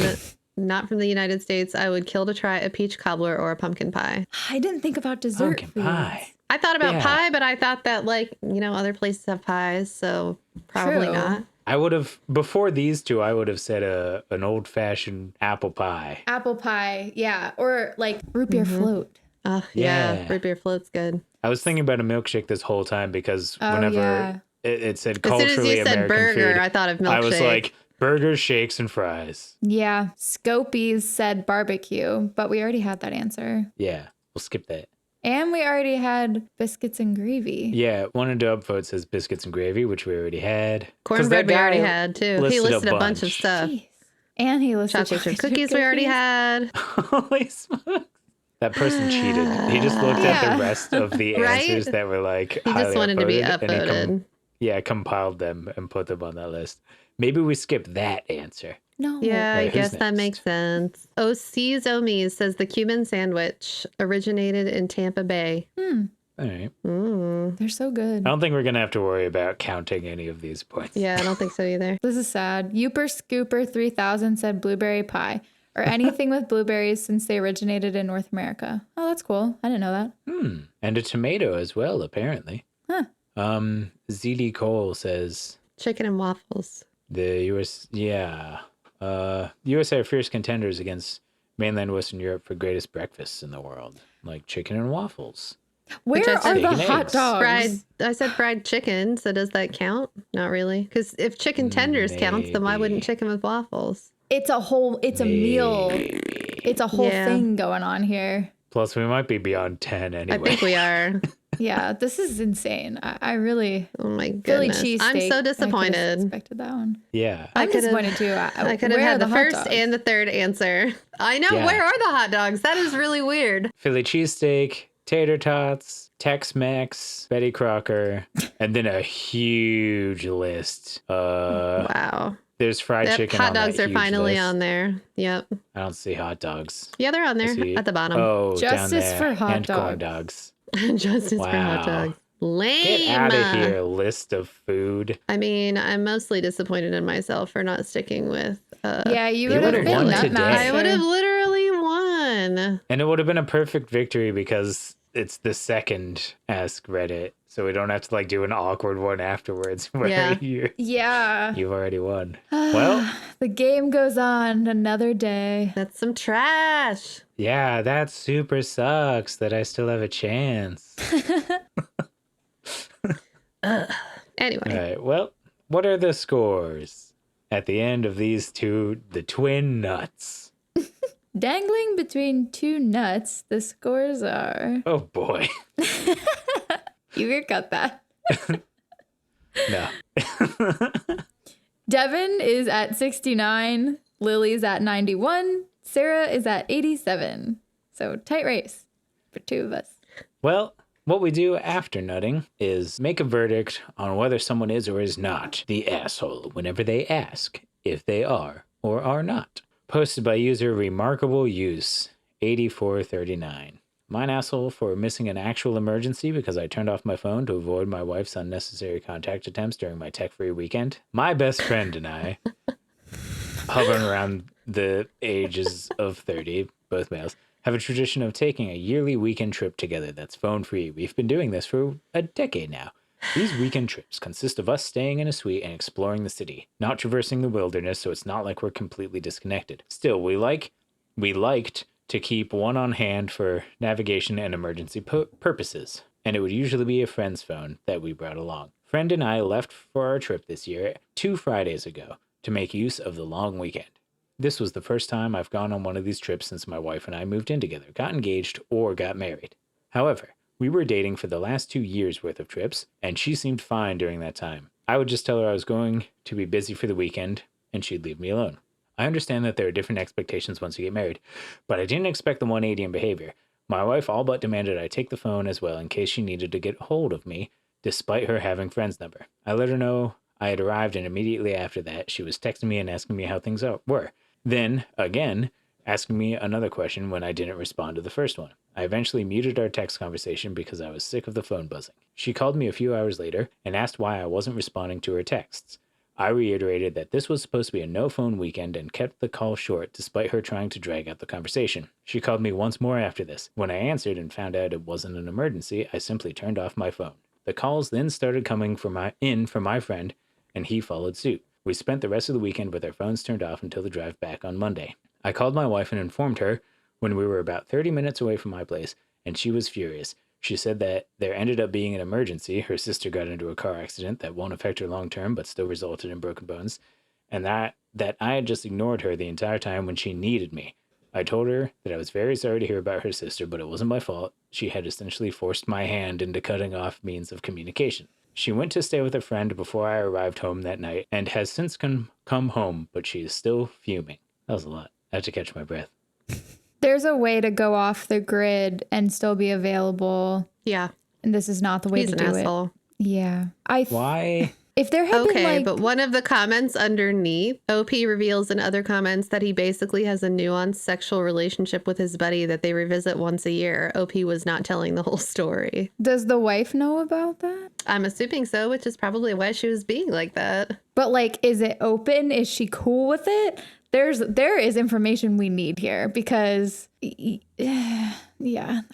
not from the United States, I would kill to try a peach cobbler or a pumpkin pie. I didn't think about dessert Pumpkin foods. pie. I thought about Yeah. pie, but I thought that, like, you know, other places have pies, so probably True. not. I would have, before these two, I would have said an old fashioned apple pie. Apple pie, yeah, or like root beer float. Oh, yeah. Yeah. Root beer float's good. I was thinking about a milkshake this whole time because Oh, whenever yeah. it said As soon culturally as you said American burger, food, I thought of milkshake. I was like, burgers, shakes, and fries. Yeah, Scopies said barbecue, but we already had that answer. Yeah, we'll skip that. And we already had biscuits and gravy. Yeah, one and dub vote says biscuits and gravy, which we already had. 'Cause cornbread that we already guy had, too. He listed a bunch of stuff. Jeez. And he listed Chocolate chip cookies we already had. Holy smokes. That person cheated. He just looked at Yeah. the rest of the Right? answers that were like He just highly wanted to be upvoted, and he upvoted. compiled them and put them on that list. Maybe we skip that answer. No. Yeah, I Right, who's guess that next? makes sense. OC's Omies says the Cuban sandwich originated in Tampa Bay. All right. They're so good. I don't think we're going to have to worry about counting any of these points. Yeah, I don't think so either. This is sad. Youper Scooper 3000 said blueberry pie or anything with blueberries since they originated in North America. Oh, that's cool. I didn't know that. And a tomato as well, apparently. Huh. ZD Cole says Chicken and waffles. the US, USA are fierce contenders against mainland Western Europe for greatest breakfasts in the world, like chicken and waffles. Where I are said the bacon hot eggs. dogs? I said fried chicken, so does that count? Not really. Because if chicken tenders counts, then why wouldn't Maybe. chicken with waffles? It's a meal. It's a whole Yeah. thing going on here. Plus, we might be beyond 10 I anyway. think we are. Yeah, this is insane. I really Oh my Philly goodness. cheesesteak. I'm so I could have disappointed. expected that one. Yeah. I'm could've- disappointed too. I could have Where are had the hot first dogs? and the third answer. I know. Yeah. Where are the hot dogs? That is really weird. Philly cheesesteak, tater tots, Tex-Mex, Betty Crocker, and then a huge list. Wow. There's fried Yep, chicken hot on dogs that are huge finally list. on there. Yep. I don't see hot dogs. Yeah, they're on I there see- at the bottom. Oh, down Justice there. for hot and corn dogs. dogs. Justice for hot Wow. dogs. Lame. Get out of here, list of food. I mean, I'm mostly disappointed in myself for not sticking with. Yeah, you You would have would've been won nut today. master. I would have literally won. And it would have been a perfect victory because it's the second Ask Reddit. So we don't have to like do an awkward one afterwards where Yeah. Yeah. you've already won. Well, The game goes on another day. That's some trash. yeah, that super sucks that I still have a chance. Anyway, All right. Well, what are the scores at the end of these two, the twin nuts? Dangling between two nuts, the scores are. Oh boy. You can cut that. No. Devin is at 69. Lily's at 91. Sarah is at 87. So tight race for two of us. Well, what we do after nutting is make a verdict on whether someone is or is not the asshole whenever they ask if they are or are not. Posted by user Remarkable Use 8439. Mine asshole for missing an actual emergency because I turned off my phone to avoid my wife's unnecessary contact attempts during my tech-free weekend. My best friend and I, hovering around the ages of 30, both males, have a tradition of taking a yearly weekend trip together that's phone-free. We've been doing this for a decade now. These weekend trips consist of us staying in a suite and exploring the city, not traversing the wilderness, so it's not like we're completely disconnected. Still, we liked to keep one on hand for navigation and emergency purposes, and it would usually be a friend's phone that we brought along. Friend and I left for our trip this year 2 Fridays ago to make use of the long weekend. This was the first time I've gone on one of these trips since my wife and I moved in together, got engaged, or got married. However, we were dating for the last 2 years worth of trips, and she seemed fine during that time. I would just tell her I was going to be busy for the weekend, and she'd leave me alone. I understand that there are different expectations once you get married, but I didn't expect the 180 in behavior. My wife all but demanded I take the phone as well in case she needed to get hold of me, despite her having friend's number. I let her know I had arrived, and immediately after that, she was texting me and asking me how things were. Then, again, asking me another question when I didn't respond to the first one. I eventually muted our text conversation because I was sick of the phone buzzing. She called me a few hours later and asked why I wasn't responding to her texts. I reiterated that this was supposed to be a no-phone weekend and kept the call short despite her trying to drag out the conversation. She called me once more after this. When I answered and found out it wasn't an emergency, I simply turned off my phone. The calls then started coming from my friend, and he followed suit. We spent the rest of the weekend with our phones turned off until the drive back on Monday. I called my wife and informed her when we were about 30 minutes away from my place, and she was furious. She said that there ended up being an emergency. Her sister got into a car accident that won't affect her long term, but still resulted in broken bones, and that I had just ignored her the entire time when she needed me. I told her that I was very sorry to hear about her sister, but it wasn't my fault. She had essentially forced my hand into cutting off means of communication. She went to stay with a friend before I arrived home that night and has since come home, but she is still fuming. That was a lot. I had to catch my breath. There's a way to go off the grid and still be available. yeah, And this is not the way he's to an do asshole. it. Yeah. Why? If there had been Okay, like but one of the comments underneath, OP reveals in other comments that he basically has a nuanced sexual relationship with his buddy that they revisit once a year. OP was not telling the whole story. does the wife know about that? I'm assuming so, which is probably why she was being like that. But like, is it open? Is she cool with it? There is information we need here because yeah.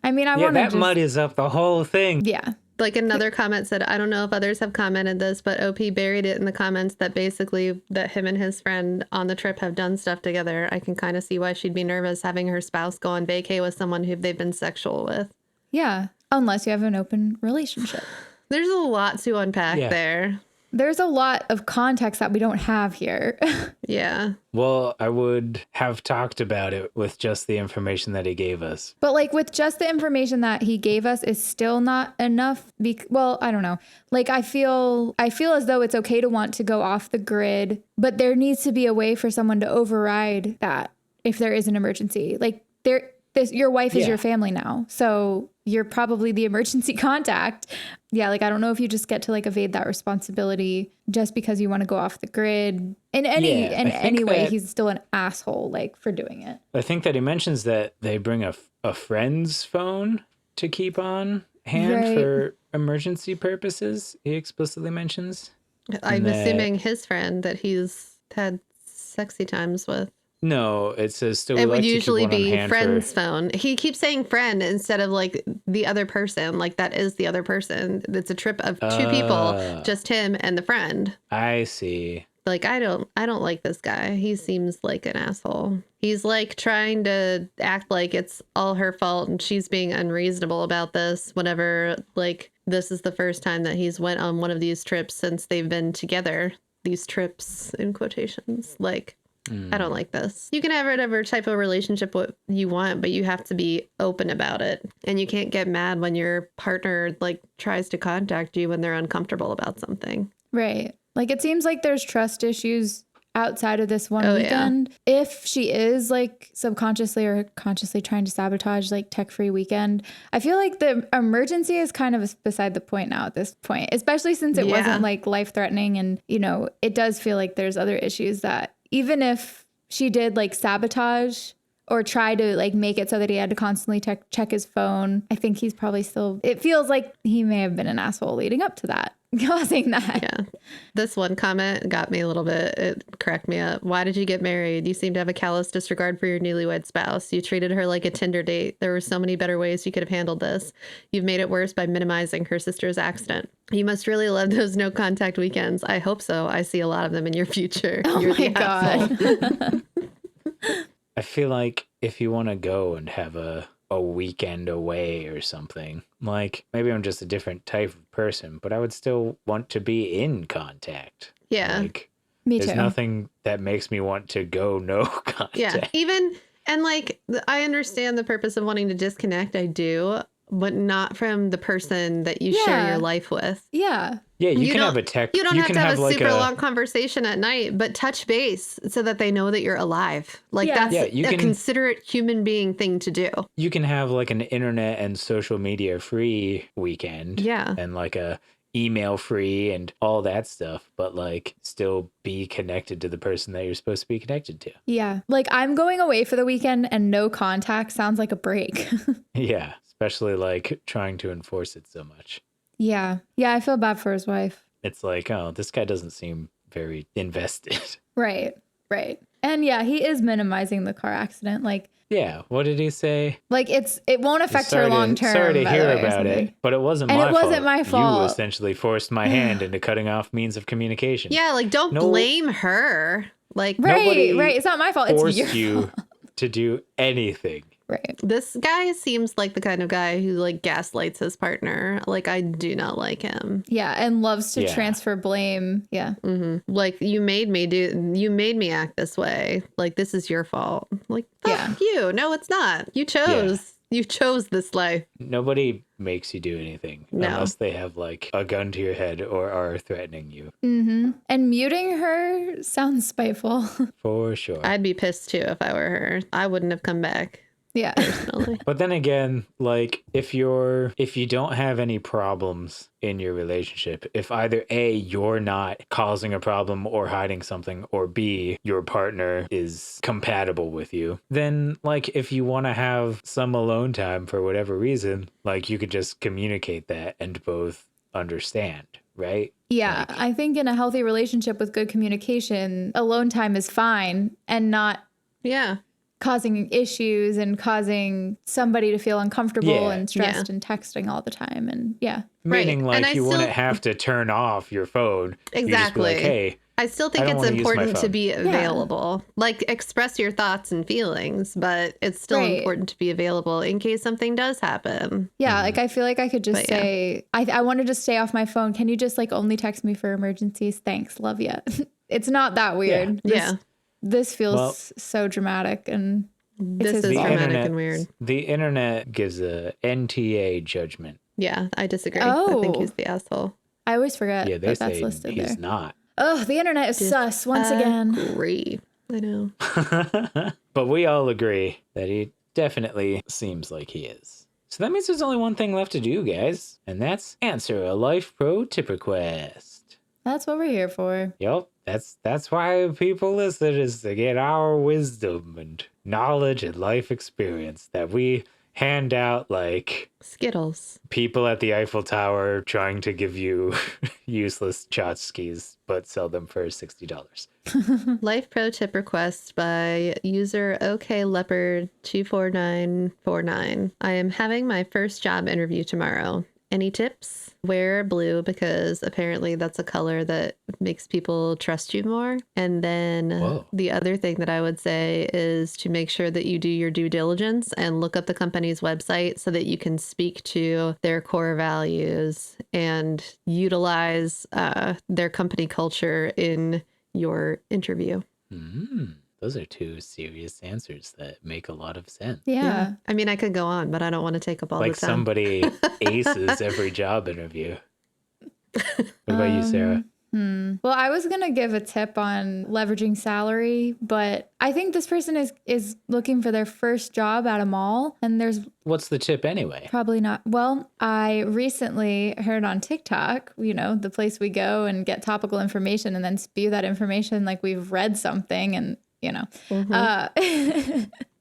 I mean, I Yeah, want to that muddies up the whole thing. Yeah. Like another comment said, I don't know if others have commented this, but OP buried it in the comments that basically that him and his friend on the trip have done stuff together. I can kind of see why she'd be nervous having her spouse go on vacay with someone who they've been sexual with. Yeah. Unless you have an open relationship. There's a lot to unpack Yeah. there. There's a lot of context that we don't have here. Yeah. Well, I would have talked about it with just the information that he gave us. But like with just the information that he gave us is still not enough. Well, I don't know. Like I feel as though it's okay to want to go off the grid, but there needs to be a way for someone to override that if there is an emergency. Like your wife is Yeah. your family now. So you're probably the emergency contact. Yeah, like I don't know if you just get to like evade that responsibility just because you want to go off the grid. In any way, he's still an asshole like for doing it. I think that he mentions that they bring a friend's phone to keep on hand Right. for emergency purposes. He explicitly mentions. I'm that- assuming his friend that he's had sexy times with. No, it says still. It like would to keep usually one on be hand friend's phone. He keeps saying friend instead of like the other person. Like that is the other person. It's a trip of two people, just him and the friend. I see. Like I don't like this guy. He seems like an asshole. He's like trying to act like it's all her fault and she's being unreasonable about this whenever like this is the first time that he's went on one of these trips since they've been together. These trips in quotations. Like I don't like this. You can have whatever type of relationship what you want, but you have to be open about it. And you can't get mad when your partner like tries to contact you when they're uncomfortable about something. Right. Like it seems like there's trust issues outside of this one Oh, yeah. weekend. If she is like subconsciously or consciously trying to sabotage like tech-free weekend, I feel like the emergency is kind of beside the point now at this point, especially since it Yeah. wasn't like life-threatening. And, you know, it does feel like there's other issues that even if she did like sabotage or try to like make it so that he had to constantly check his phone, I think he's probably still, it feels like he may have been an asshole leading up to that, causing that. Yeah. This one comment got me a little bit. It cracked me up. Why did you get married? You seem to have a callous disregard for your newlywed spouse. You treated her like a Tinder date. There were so many better ways you could have handled this. You've made it worse by minimizing her sister's accident. You must really love those no contact weekends. I hope so. I see a lot of them in your future. Oh You're my the asshole. God. I feel like if you want to go and have a weekend away or something, like maybe I'm just a different type of person, but I would still want to be in contact. Yeah. Like Me there's too. nothing that makes me want to go no contact. Yeah. Even, and like, I understand the purpose of wanting to disconnect. I do, but not from the person that you share Yeah. your life with. Yeah. Yeah, you You can don't- have a tech. You don't have can to have a like super long conversation at night, but touch base so that they know that you're alive. Like Yeah. that's Yeah, you a can- considerate human being thing to do. You can have like an internet and social media free weekend. Yeah. And like a email free and all that stuff, but like still be connected to the person that you're supposed to be connected to. Yeah. Like I'm going away for the weekend and no contact sounds like a break. Yeah. Especially like trying to enforce it so much. Yeah. Yeah. I feel bad for his wife. It's like, oh, this guy doesn't seem very invested. Right. Right. And yeah, he is minimizing the car accident. Like Yeah. What did he say? it won't affect her long term. Sorry to by the hear way, or about something. it, but it wasn't And my it fault. wasn't my You fault. essentially forced my hand into cutting off means of communication. Yeah, like don't No- blame her. Like Right. Nobody Right. It's not my fault. It's Forced your you fault. to do anything. Right. this guy seems like the kind of guy who like gaslights his partner. Like I do not like him. Yeah. And loves to Yeah. transfer blame. Yeah. Like you made me act this way. Like this is your fault. Like fuck Yeah. you. No, it's not. You chose this life. Nobody makes you do anything No. unless they have like a gun to your head or are threatening you. Mm-hmm. And muting her sounds spiteful. For sure. I'd be pissed too if I were her. I wouldn't have come back. Yeah. Personally. But then again, like if you don't have any problems in your relationship, if either A, you're not causing a problem or hiding something, or B, your partner is compatible with you, then like if you want to have some alone time for whatever reason, like you could just communicate that and both understand, right? Yeah. Like- I think in a healthy relationship with good communication, alone time is fine and not Yeah. causing issues and causing somebody to feel uncomfortable Yeah. and stressed and texting all the time. And yeah. Right. Meaning And like I you still- wouldn't have to turn off your phone. You just be like, Exactly. hey, I still I think don't it's wanna use my important to phone. be available. Like, express your thoughts and feelings, but it's still Right. important to be available in case something does happen. Yeah, like I feel like I could just But yeah. say, I wanted to stay off my phone. Can you just like only text me for emergencies? Thanks, love ya. It's not that weird. Yeah. This feels Well- so dramatic, and it's This his is fault. dramatic and weird. The internet gives a NTA judgment. Yeah, I disagree. I think Oh. he's the asshole. I always forget Yeah, they that that's say listed he's there. not. Oh, the internet is sus once again. Agree. I know. But we all agree that he definitely seems like he is. So that means there's only one thing left to do, guys, and that's answer a Life Pro tip request. That's what we're here for. Yup, that's why people listen, is to get our wisdom and knowledge and life experience that we hand out like Skittles. people at the Eiffel Tower trying to give you useless tchotchkes but sell them for $60. Life Pro tip request by user OKLeopard24949. I am having my first job interview tomorrow. Any tips? Wear blue because apparently that's a color that makes people trust you more. And then Whoa. the other thing that I would say is to make sure that you do your due diligence and look up the company's website so that you can speak to their core values and utilize their company culture in your interview. Those are two serious answers that make a lot of sense. Yeah. I mean, I could go on, but I don't want to take up all Like the time. somebody aces every job interview. What about you, Sarah? Well, I was going to give a tip on leveraging salary, but I think this person is looking for their first job at a mall, and there's What's the tip anyway? probably not. Well, I recently heard on TikTok, the place we go and get topical information and then spew that information like we've read something and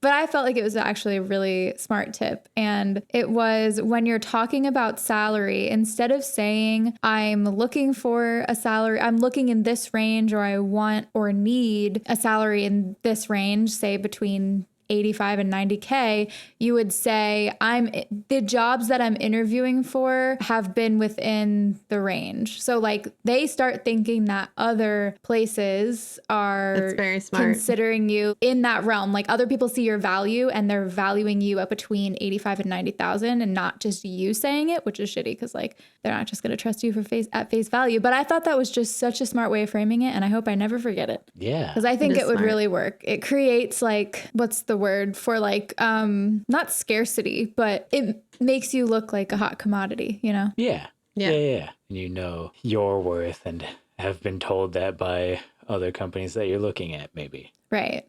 but I felt like it was actually a really smart tip. And it was when you're talking about salary, instead of saying, I'm looking for a salary, I'm looking in this range, or I want or need a salary in this range, say between 85 and 90K, you would say, the jobs that I'm interviewing for have been within the range. So like they start thinking that other places are That's very smart. considering you in that realm. Like other people see your value and they're valuing you at between 85 and 90,000 and not just you saying it, which is shitty because like they're not just going to trust you at face value. But I thought that was just such a smart way of framing it. And I hope I never forget it. Yeah. Because I think It it is would smart. really work. It creates like, what's the word for like, not scarcity, but it makes you look like a hot commodity, Yeah. Yeah. Yeah. And you know your worth and have been told that by other companies that you're looking at, maybe. Right.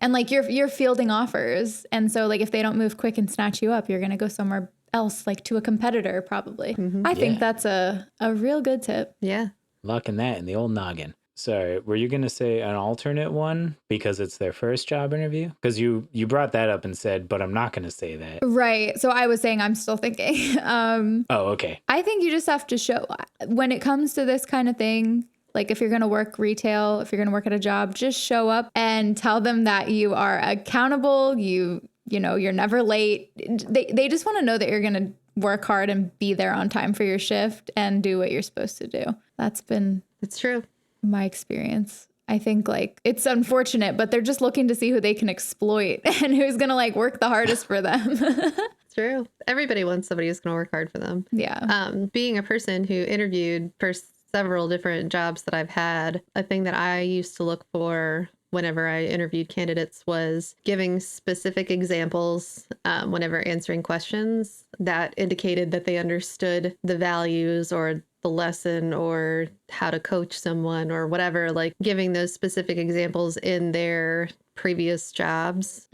And like you're fielding offers. And so like if they don't move quick and snatch you up, you're going to go somewhere else, like to a competitor, probably. I think Yeah. that's a real good tip. Yeah. Locking that in the old noggin. Sorry, were you going to say an alternate one because it's their first job interview? Because you brought that up and said, but I'm not going to say that. Right. So I was saying I'm still thinking. Oh, okay. I think you just have to show when it comes to this kind of thing. Like if you're going to work retail, if you're going to work at a job, just show up and tell them that you are accountable. You're never late. They just want to know that you're going to work hard and be there on time for your shift and do what you're supposed to do. That's been It's true. my experience. I think like it's unfortunate, but they're just looking to see who they can exploit and who's going to like work the hardest for them. It's true. Everybody wants somebody who's going to work hard for them. Yeah. Being a person who interviewed for several different jobs that I've had, a thing that I used to look for whenever I interviewed candidates was giving specific examples whenever answering questions that indicated that they understood the values or the lesson or how to coach someone or whatever, like giving those specific examples in their previous jobs.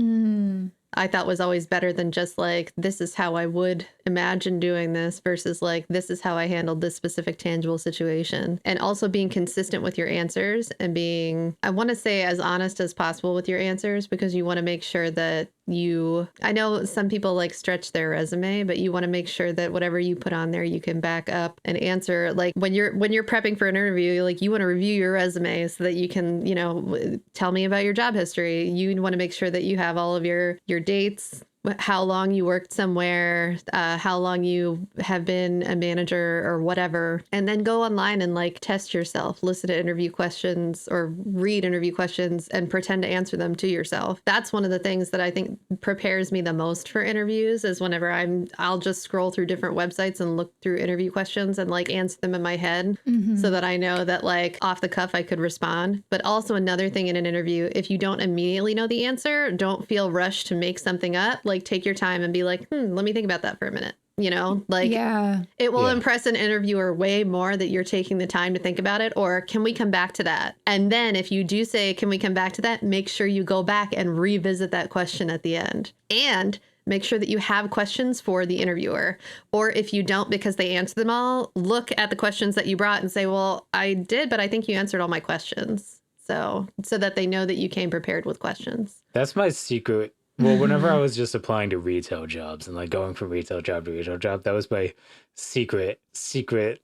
I thought was always better than just like, this is how I would imagine doing this versus like, this is how I handled this specific tangible situation. And also being consistent with your answers and being, I want to say, as honest as possible with your answers, because you want to make sure that I know some people like stretch their resume, but you want to make sure that whatever you put on there, you can back up and answer. Like when you're prepping for an interview, like you want to review your resume so that you can, tell me about your job history. You want to make sure that you have all of your dates, how long you worked somewhere, how long you have been a manager or whatever, and then go online and like test yourself, listen to interview questions or read interview questions and pretend to answer them to yourself. That's one of the things that I think prepares me the most for interviews is whenever I'll just scroll through different websites and look through interview questions and like answer them in my head so that I know that like off the cuff I could respond. But also another thing in an interview, if you don't immediately know the answer, don't feel rushed to make something up. Like take your time and be like, let me think about that for a minute. You know, like it will impress an interviewer way more that you're taking the time to think about it. Or can we come back to that? And then if you do say, can we come back to that? Make sure you go back and revisit that question at the end. And make sure that you have questions for the interviewer. Or if you don't, because they answer them all, look at the questions that you brought and say, well, I did, but I think you answered all my questions. So that they know that you came prepared with questions. That's my secret. Well, whenever I was just applying to retail jobs and like going from retail job to retail job, that was my secret,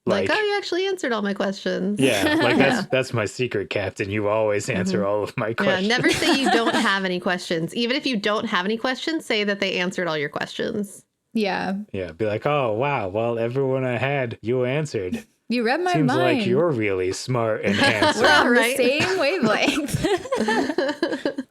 like, oh, you actually answered all my questions. Yeah, like that's my secret, Captain. You always answer all of my questions. Yeah, never say you don't have any questions. Even if you don't have any questions, say that they answered all your questions. Yeah. Yeah, be like, oh, wow, well, everyone I had, you answered. You read my Seems mind. like you're really smart and handsome. We're on Right? the same wavelength.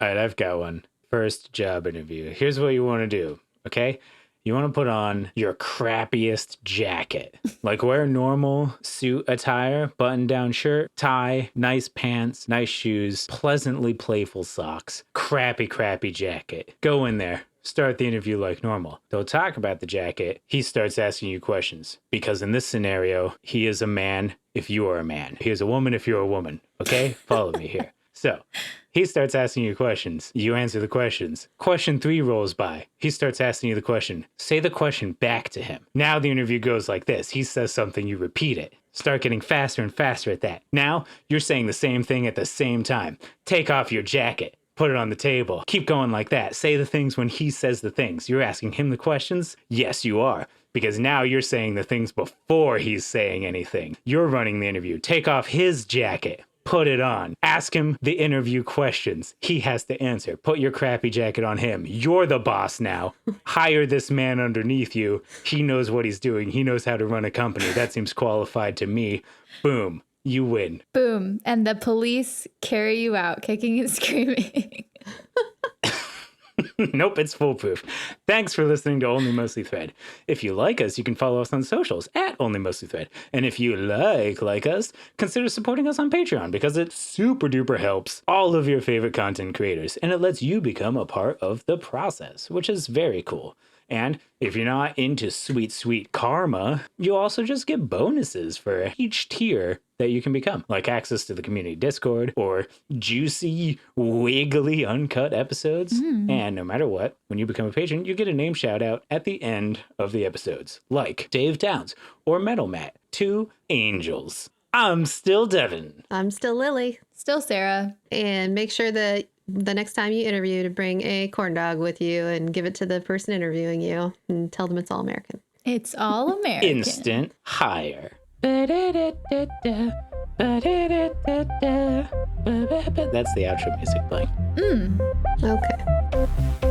All right, I've got one. First job interview. Here's what you want to do, okay? You want to put on your crappiest jacket. Like wear normal suit attire, button-down shirt, tie, nice pants, nice shoes, pleasantly playful socks, crappy jacket. Go in there. Start the interview like normal. They'll talk about the jacket. He starts asking you questions. Because in this scenario, he is a man if you are a man. He is a woman if you're a woman. Okay? Follow me here. So, he starts asking you questions. You answer the questions. Question 3 rolls by. He starts asking you the question. Say the question back to him. Now the interview goes like this. He says something, you repeat it. Start getting faster and faster at that. Now, you're saying the same thing at the same time. Take off your jacket. Put it on the table. Keep going like that. Say the things when he says the things. You're asking him the questions? Yes, you are. Because now you're saying the things before he's saying anything. You're running the interview. Take off his jacket. Put it on. Ask him the interview questions. He has to answer. Put your crappy jacket on him. You're the boss now. Hire this man underneath you. He knows what he's doing. He knows how to run a company. That seems qualified to me. Boom. You win. Boom. And the police carry you out, kicking and screaming. Nope, it's foolproof. Thanks for listening to Only Mostly Thread. If you like us, you can follow us on socials at Only Mostly Thread. And if you like us, consider supporting us on Patreon because it super duper helps all of your favorite content creators and it lets you become a part of the process, which is very cool. And if you're not into sweet karma, you also just get bonuses for each tier that you can become, like access to the community Discord or juicy, wiggly, uncut episodes. And no matter what, when you become a patron, you get a name shout out at the end of the episodes, like Dave Downs or Metal Matt, 2 angels. I'm still Devin. I'm still Lily. Still Sarah. And make sure that the next time you interview to bring a corn dog with you and give it to the person interviewing you and tell them it's all American. It's all American. Instant hire. That's the outro music playing. Okay.